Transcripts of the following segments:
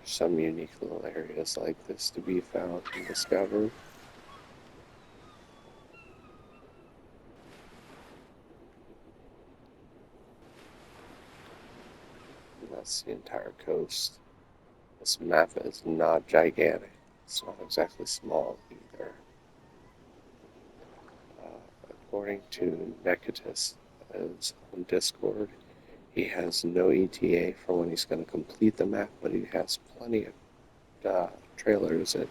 some unique little areas like this to be found and discovered. And that's the entire coast. This map is not gigantic. It's not exactly small either. According to Necatus on Discord, he has no ETA for when he's going to complete the map, but he has plenty of trailers and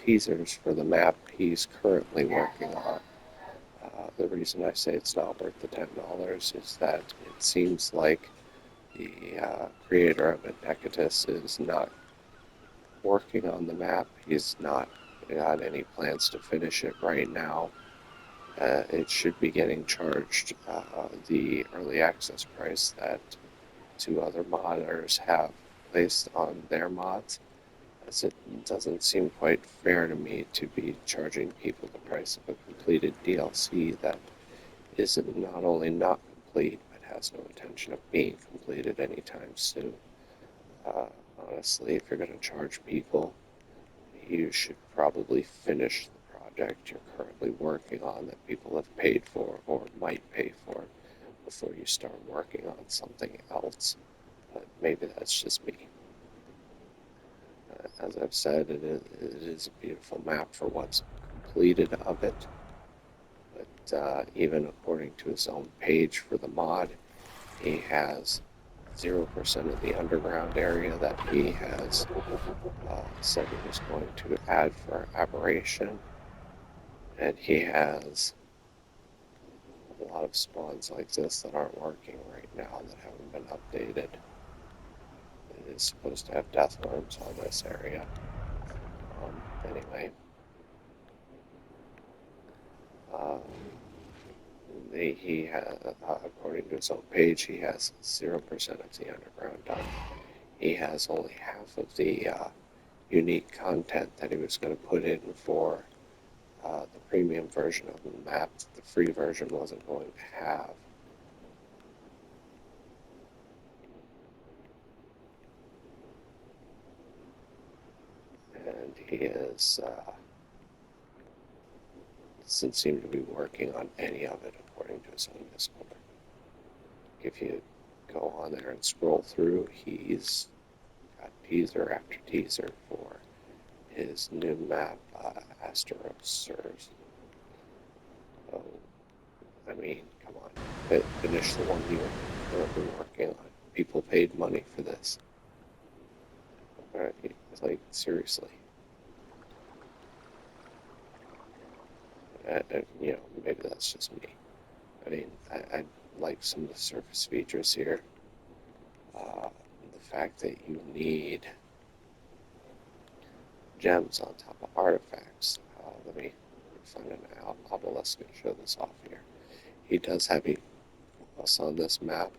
teasers for the map he's currently working on. The reason I say it's not worth the $10 is that it seems like the creator of it, Necatus, is not working on the map. He's not got any plans to finish it right now. It should be getting charged the early access price that two other modders have placed on their mods, as it doesn't seem quite fair to me to be charging people the price of a completed DLC that isn't not only not complete, but has no intention of being completed anytime soon. Uh, Honestly, if you're going to charge people, you should probably finish the project you're currently working on that people have paid for or might pay for before you start working on something else. But maybe that's just me. As I've said, it is a beautiful map for what's completed of it. But even according to his own page for the mod, he has 0% of the underground area that he has said he was going to add for aberration. And he has a lot of spawns like this that aren't working right now that haven't been updated. It is supposed to have death worms on this area. Anyway, uh, he has, according to his own page, he has 0% of the underground done. He has only half of the unique content that he was going to put in for the premium version of the map that the free version wasn't going to have. And he doesn't seem to be working on any of it according to his own Discord. If you go on there and scroll through, he's got teaser after teaser for his new map, Asteros. Oh, I mean, come on. Finish the one you were currently working on. People paid money for this. Like, seriously. Maybe that's just me. I mean, I like some of the surface features here. Uh, the fact that you need gems on top of artifacts. Let me find an obelisk and show this off here. He does have a plus on this map.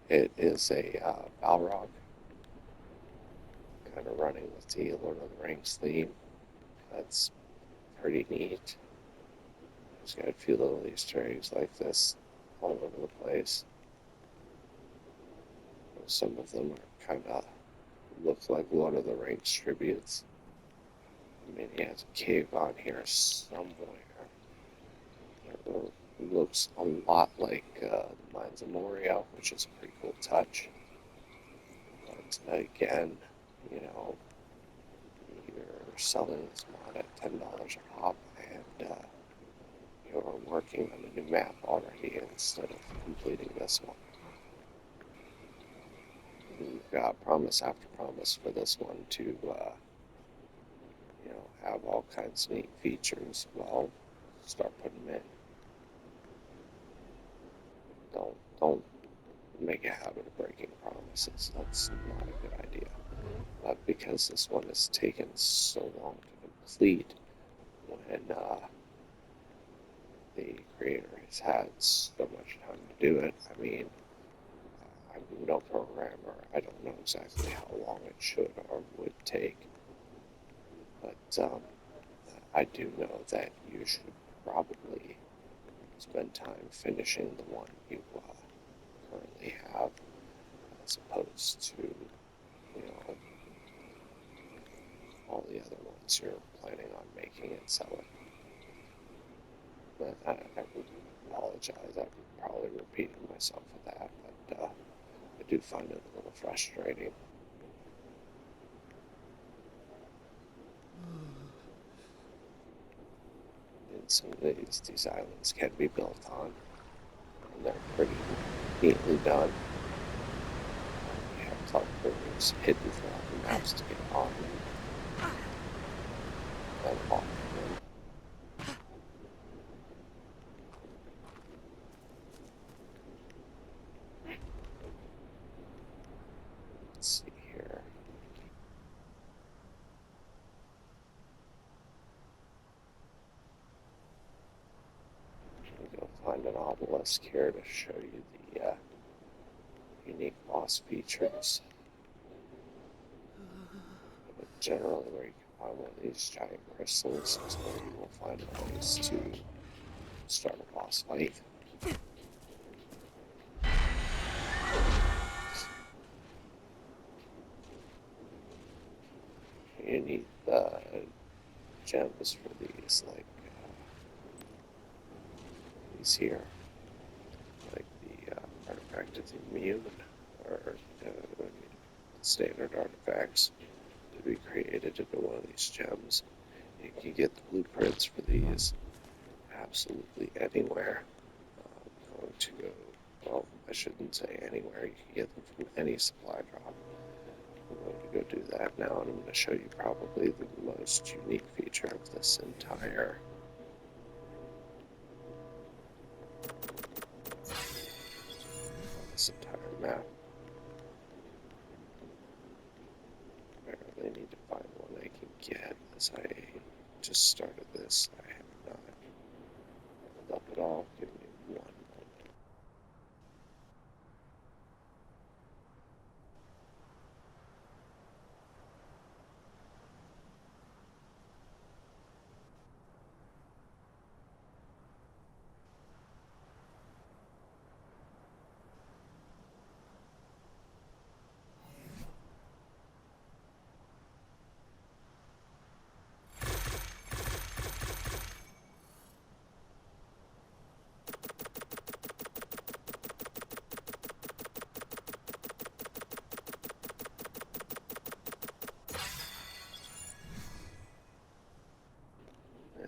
It is a Balrog, kind of running with the Lord of the Rings theme. That's pretty neat. He's got a few little Easter eggs like this all over the place. Some of them are kind of look like Lord of the Rings tributes. I mean, he has a cave on here somewhere. It looks a lot like the Mines of Moria, which is a pretty cool touch. But again, you know, you're selling this mod at $10 a pop, and you're working on a new map already instead of completing this one. You've got promise after promise for this one to, have all kinds of neat features. Well, start putting them in. Don't make a habit of breaking promises. That's not a good idea. But because this one has taken so long to complete, when the creator has had so much time to do it, I mean, I'm no programmer. I don't know exactly how long it should or would take. But I do know that you should probably spend time finishing the one you currently have, as opposed to, you know, all the other ones you're planning on making and selling. But I apologize. I'm probably repeating myself with that, but I do find it a little frustrating. And some of these islands can be built on, and they're pretty neatly done. You have teleporters hidden throughout the maps to get on and off them. Let's see here. You'll find an obelisk here to show you the unique boss features. But generally, where you can find one of these giant crystals is where you will find ways to start a boss fight. You need the gems for these, like these here, like the artifact of the immune, or standard artifacts to be created into one of these gems. You can get the blueprints for these absolutely anywhere. I'm going to go, well, I shouldn't say anywhere, you can get them from any supply drop. I'm going to go do that now, and I'm going to show you probably the most unique feature of this entire map. I really need to find one I can get, as I just started this. I have not leveled up at all. Give me one moment.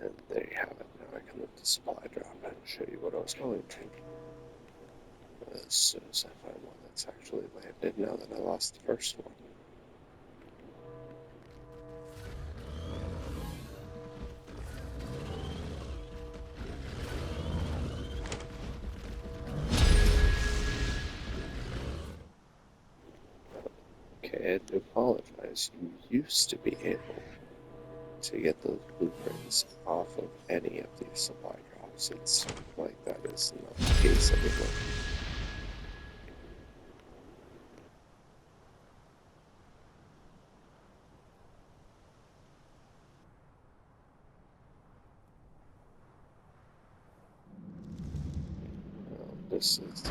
And there you have it. Now I can look the supply drop and show you what I was going to. As soon as I find one that's actually landed, now that I lost the first one. Okay, I do apologize. You used to be able to get those blueprints off of any of these supply drops. It's like that is not the case anymore. This is the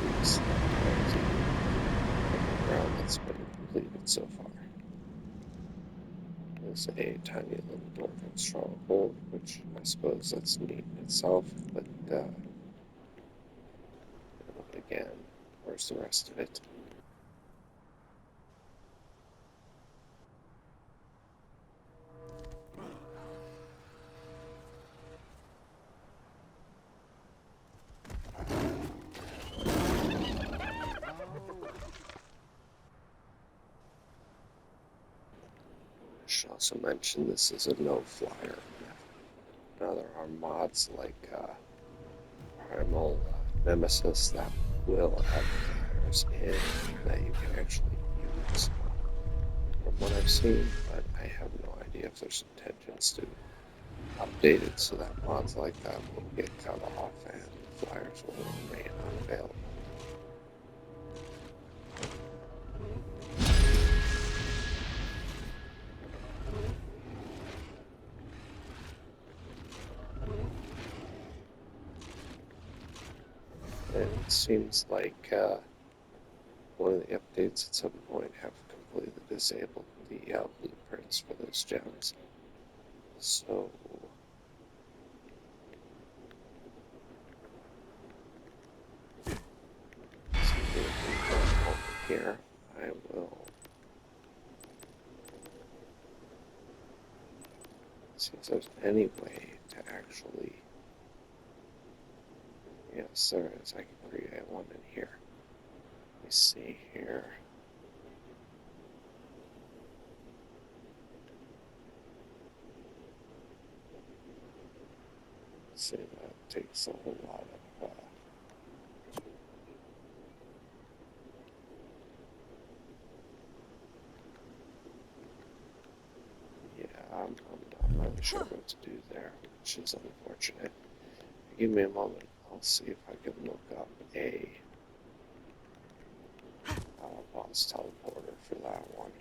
ground that's been completed so far. There's a tiny little dwarven stronghold, which I suppose that's neat in itself, but again, where's the rest of it? I should also mention this is a no-flyer. Now there are mods like Primal Nemesis that will have flyers in that you can actually use from what I've seen, but I have no idea if there's intentions to update it so that mods like that will get cut off and flyers will remain unavailable. And it seems like one of the updates at some point have completely disabled the blueprints for those gems. So, over here, I will see if there's any way to actually, yes, there is. I can create one in here. Let me see here. Let's see, that takes a whole lot of, yeah, I'm not really sure what to do there, which is unfortunate. Give me a moment. I'll see if I can look up a boss teleporter for that one.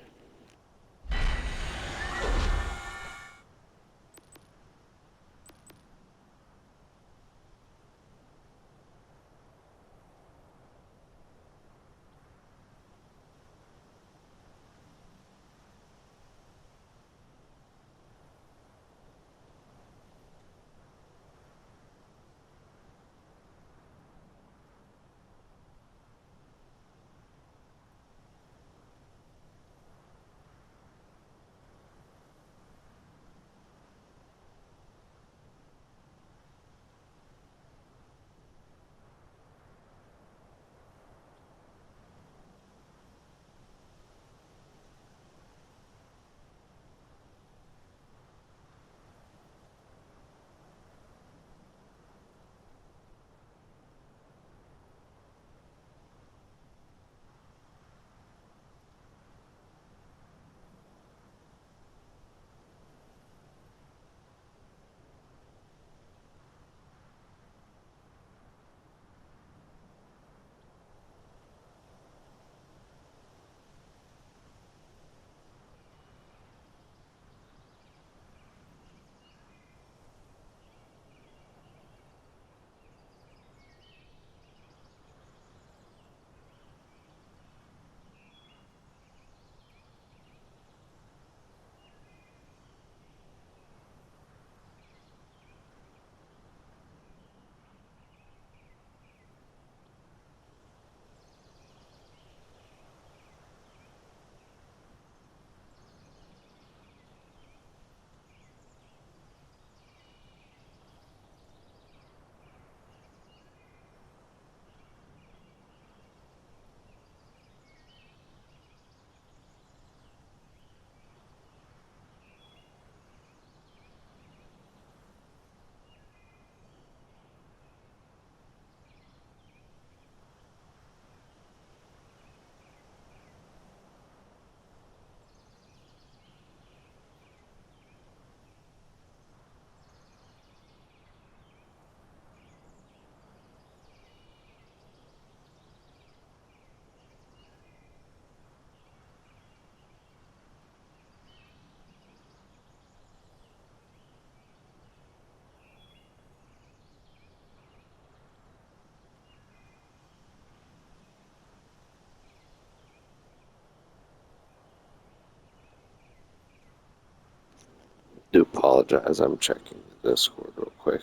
Do apologize, I'm checking the Discord real quick.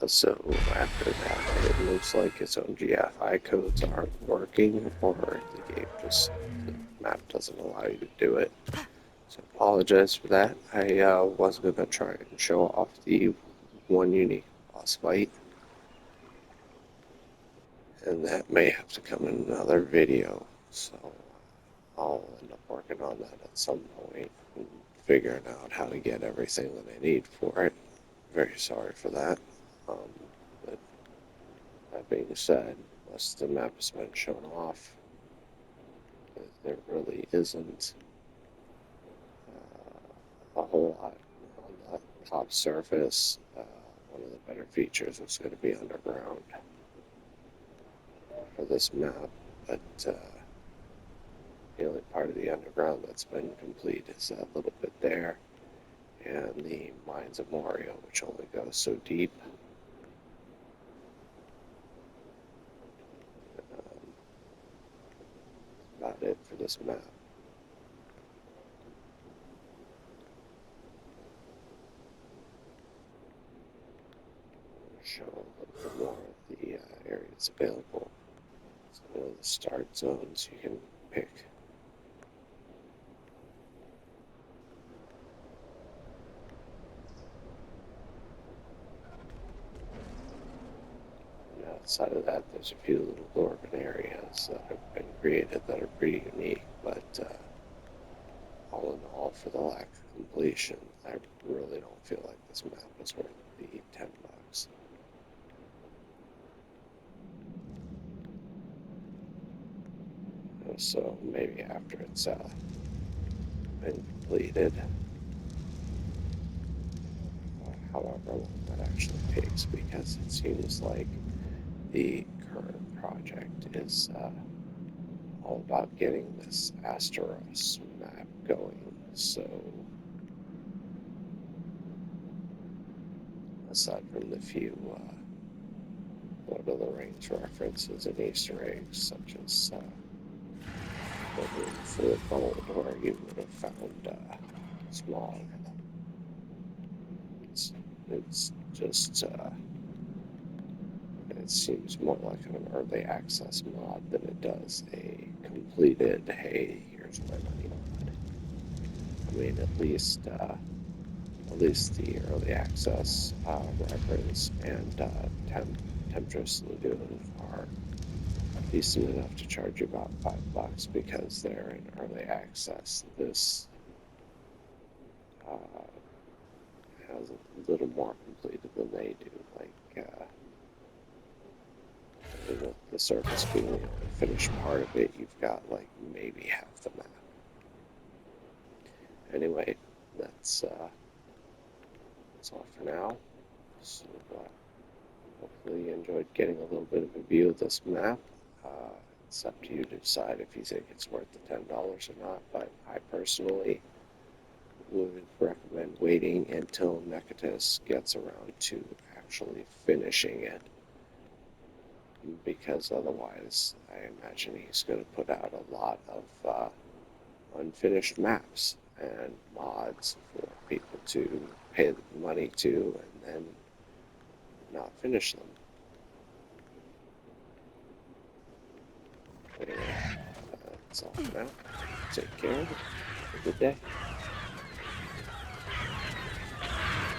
So after that, it looks like its own GFI codes aren't working, or the game just, the map doesn't allow you to do it. So apologize for that. I was going to try and show off the one unique boss fight, and that may have to come in another video. So I'll end up working on that at some point and figuring out how to get everything that I need for it. Very sorry for that. But that being said, most of the map has been shown off. There really isn't a whole lot on the top surface. One of the better features is going to be underground for this map, but the only part of the underground that's been complete is that little bit there, and the Mines of Moria, which only goes so deep. About it for this map. Show a little bit more of the areas available. So one of the start zones you can pick. And outside of that, there's a few little dwarven areas that have been created that are pretty unique, but all in all, for the lack of completion, I really don't feel like this map is worth the $10. So maybe after it's been completed, however long that actually takes, because it seems like the current project is all about getting this Asteros map going. So aside from the few Lord of the Rings references and Easter eggs, such as looking for the gold, where you would have found small. It's just it seems more like an early access mod than it does a completed, hey, here's my money mod. I mean, at least the early access reference and Temptress Lagoon are decent enough to charge you about $5 because they're in early access. This has a little more completed than they do. Like the surface being the only finished part of it, you've got like maybe half the map. Anyway, that's all for now. So hopefully you enjoyed getting a little bit of a view of this map. It's up to you to decide if you think it's worth the $10 or not, but I personally would recommend waiting until Necatus gets around to actually finishing it, because otherwise I imagine he's going to put out a lot of unfinished maps and mods for people to pay money to and then not finish them. Anyway, that's all for now. Take care. Have a good day.